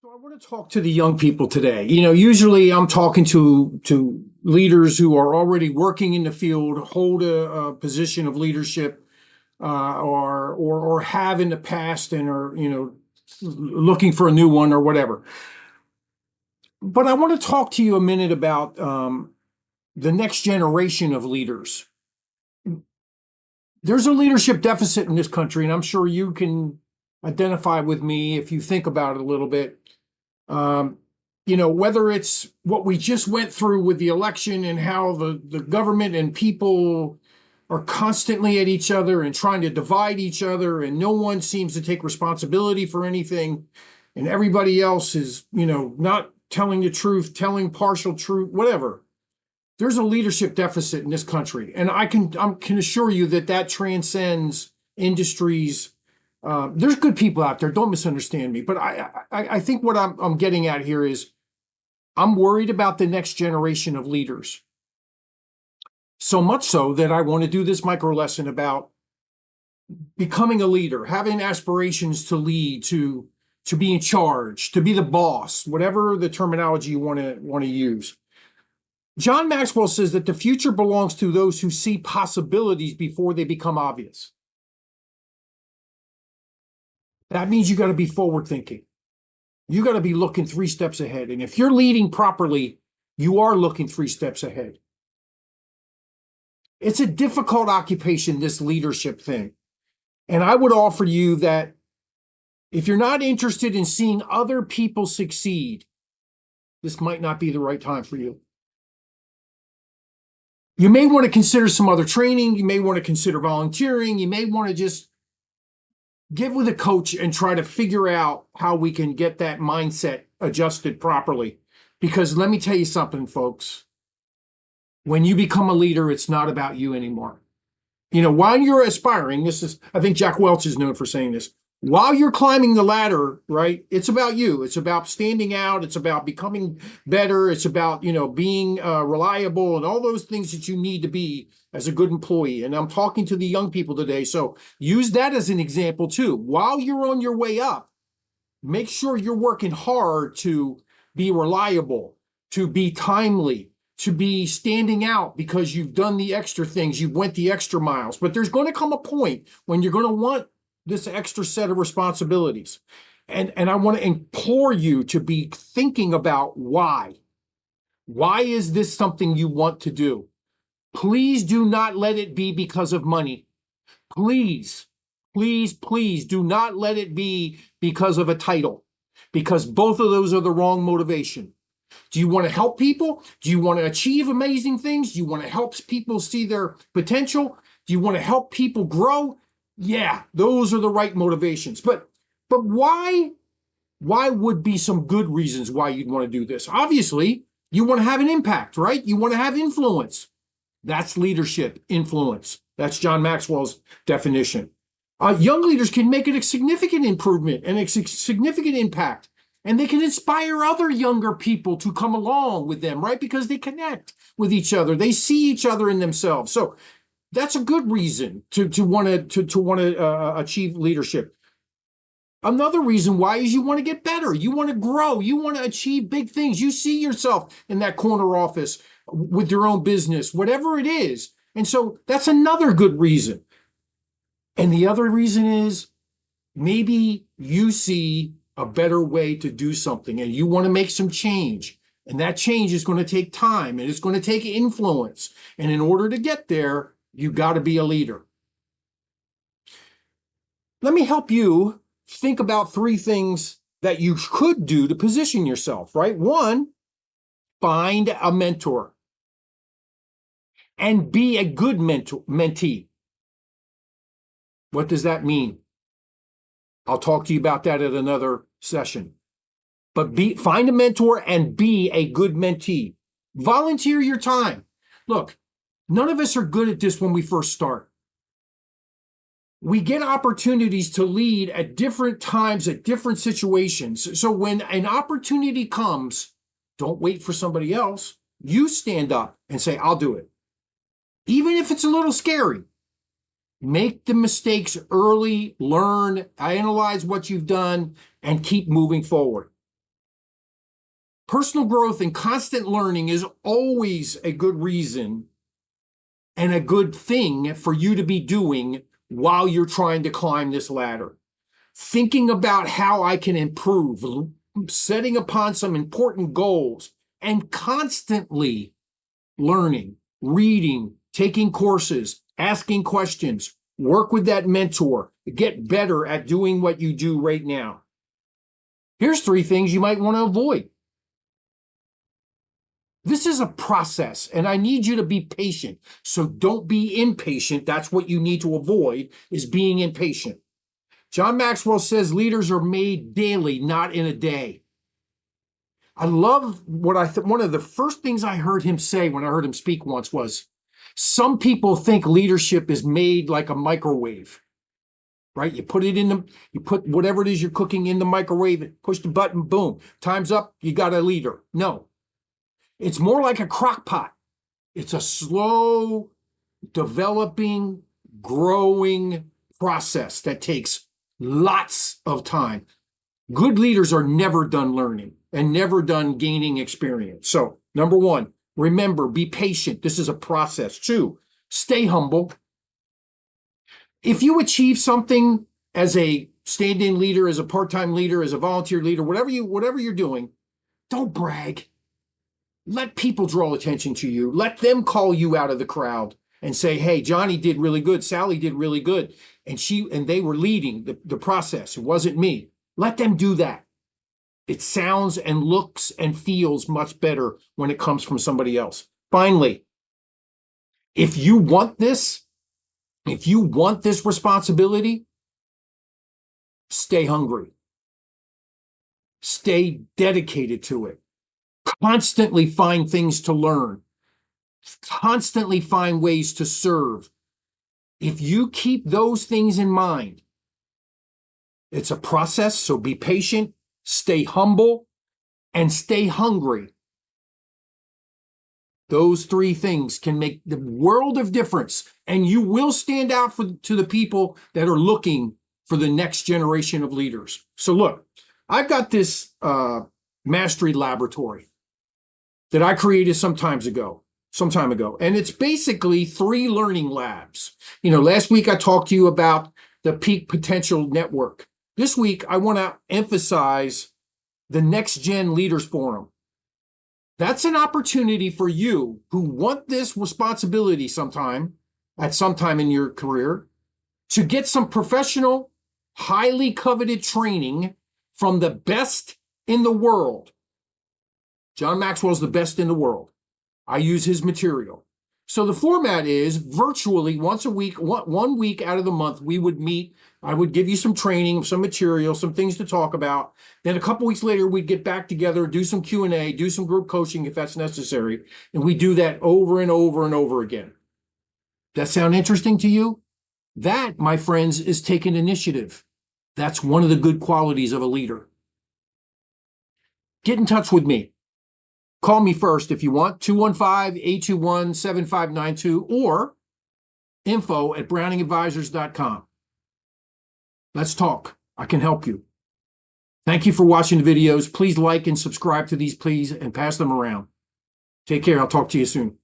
So I want to talk to the young people today. Usually I'm talking to leaders who are already working in the field, hold a position of leadership, or have in the past and are looking for a new one or whatever. But I want to talk to you a minute about the next generation of leaders. There's a leadership deficit in this country, and I'm sure you can identify with me if you think about it a little bit. Um, whether it's what we just went through with the election and how the government and people are constantly at each other and trying to divide each other, and no one seems to take responsibility for anything, and everybody else is, not telling the truth, telling partial truth, whatever. There's a leadership deficit in this country, and I can assure you that transcends industries. There's good people out there. Don't misunderstand me, but I think what I'm getting at here is I'm worried about the next generation of leaders. So much so that I want to do this micro lesson about becoming a leader, having aspirations to lead, to be in charge, to be the boss, whatever the terminology you want to use. John Maxwell says that the future belongs to those who see possibilities before they become obvious. That means you got to be forward thinking. You got to be looking 3 steps ahead. And if you're leading properly, you are looking 3 steps ahead. It's a difficult occupation, this leadership thing. And I would offer you that if you're not interested in seeing other people succeed, this might not be the right time for you. You may want to consider some other training. You may want to consider volunteering. You may want to just get with a coach and try to figure out how we can get that mindset adjusted properly. Because let me tell you something, folks. When you become a leader, it's not about you anymore. While you're aspiring, I think Jack Welch is known for saying this. While you're climbing the ladder, right, it's about you. It's about standing out. It's about becoming better. It's about, being reliable and all those things that you need to be as a good employee. And I'm talking to the young people today. So use that as an example too. While you're on your way up, make sure you're working hard to be reliable, to be timely, to be standing out because you've done the extra things. You went the extra miles. But there's going to come a point when you're going to want this extra set of responsibilities. And I want to implore you to be thinking about why. Why is this something you want to do? Please do not let it be because of money. Please, please, please do not let it be because of a title, because both of those are the wrong motivation. Do you want to help people? Do you want to achieve amazing things? Do you want to help people see their potential? Do you want to help people grow? Yeah, those are the right motivations. But why would be some good reasons why you'd want to do this? Obviously, you want to have an impact, right? You want to have influence. That's leadership, influence. That's John Maxwell's definition. Young leaders can make it a significant improvement and a significant impact. And they can inspire other younger people to come along with them, right? Because they connect with each other. They see each other in themselves. So that's a good reason to want to achieve leadership. Another reason why is you want to get better. You want to grow. You want to achieve big things. You see yourself in that corner office with your own business, whatever it is. And so that's another good reason. And the other reason is maybe you see a better way to do something and you want to make some change. And that change is going to take time and it's going to take influence. And in order to get there, you got to be a leader. Let me help you think about 3 things that you could do to position yourself, right? 1, find a mentor and be a good mentee. What does that mean? I'll talk to you about that at another session. But find a mentor and be a good mentee. Volunteer your time. Look, none of us are good at this when we first start. We get opportunities to lead at different times, at different situations. So when an opportunity comes, don't wait for somebody else. You stand up and say, I'll do it. Even if it's a little scary. Make the mistakes early, learn, analyze what you've done, and keep moving forward. Personal growth and constant learning is always a good reason and a good thing for you to be doing while you're trying to climb this ladder. Thinking about how I can improve, setting upon some important goals, and constantly learning, reading, taking courses, asking questions, work with that mentor, get better at doing what you do right now. Here's 3 things you might want to avoid. This is a process, and I need you to be patient. So don't be impatient. That's what you need to avoid, is being impatient. John Maxwell says leaders are made daily, not in a day. I love what one of the first things I heard him say when I heard him speak once was, some people think leadership is made like a microwave, right? You put whatever it is you're cooking in the microwave, push the button, boom, time's up, you got a leader. No, it's more like a crock pot. It's a slow, developing, growing process that takes lots of time. Good leaders are never done learning and never done gaining experience. So, number 1, remember, be patient. This is a process. 2, stay humble. If you achieve something as a stand-in leader, as a part-time leader, as a volunteer leader, whatever you're doing, don't brag. Let people draw attention to you. Let them call you out of the crowd and say, hey, Johnny did really good. Sally did really good. And they were leading the process. It wasn't me. Let them do that. It sounds and looks and feels much better when it comes from somebody else. Finally, if you want this responsibility, stay hungry. Stay dedicated to it. Constantly find things to learn. Constantly find ways to serve. If you keep those things in mind, it's a process, so be patient, stay humble, and stay hungry. Those 3 things can make the world of difference, and you will stand out to the people that are looking for the next generation of leaders. So look, I've got this mastery laboratory that I created some time ago, and it's basically 3 learning labs. Last week I talked to you about the Peak Potential Network. This week, I want to emphasize the NextGen Leaders Forum. That's an opportunity for you who want this responsibility at some time in your career, to get some professional, highly coveted training from the best in the world. John Maxwell's the best in the world. I use his material. So the format is virtually once a week, 1 week out of the month, we would meet. I would give you some training, some material, some things to talk about. Then a couple weeks later, we'd get back together, do some Q&A, do some group coaching if that's necessary. And we do that over and over and over again. That sound interesting to you? That, my friends, is taking initiative. That's one of the good qualities of a leader. Get in touch with me. Call me first if you want, 215-821-7592 or info@browningadvisors.com. Let's talk. I can help you. Thank you for watching the videos. Please like and subscribe to these, please, and pass them around. Take care. I'll talk to you soon.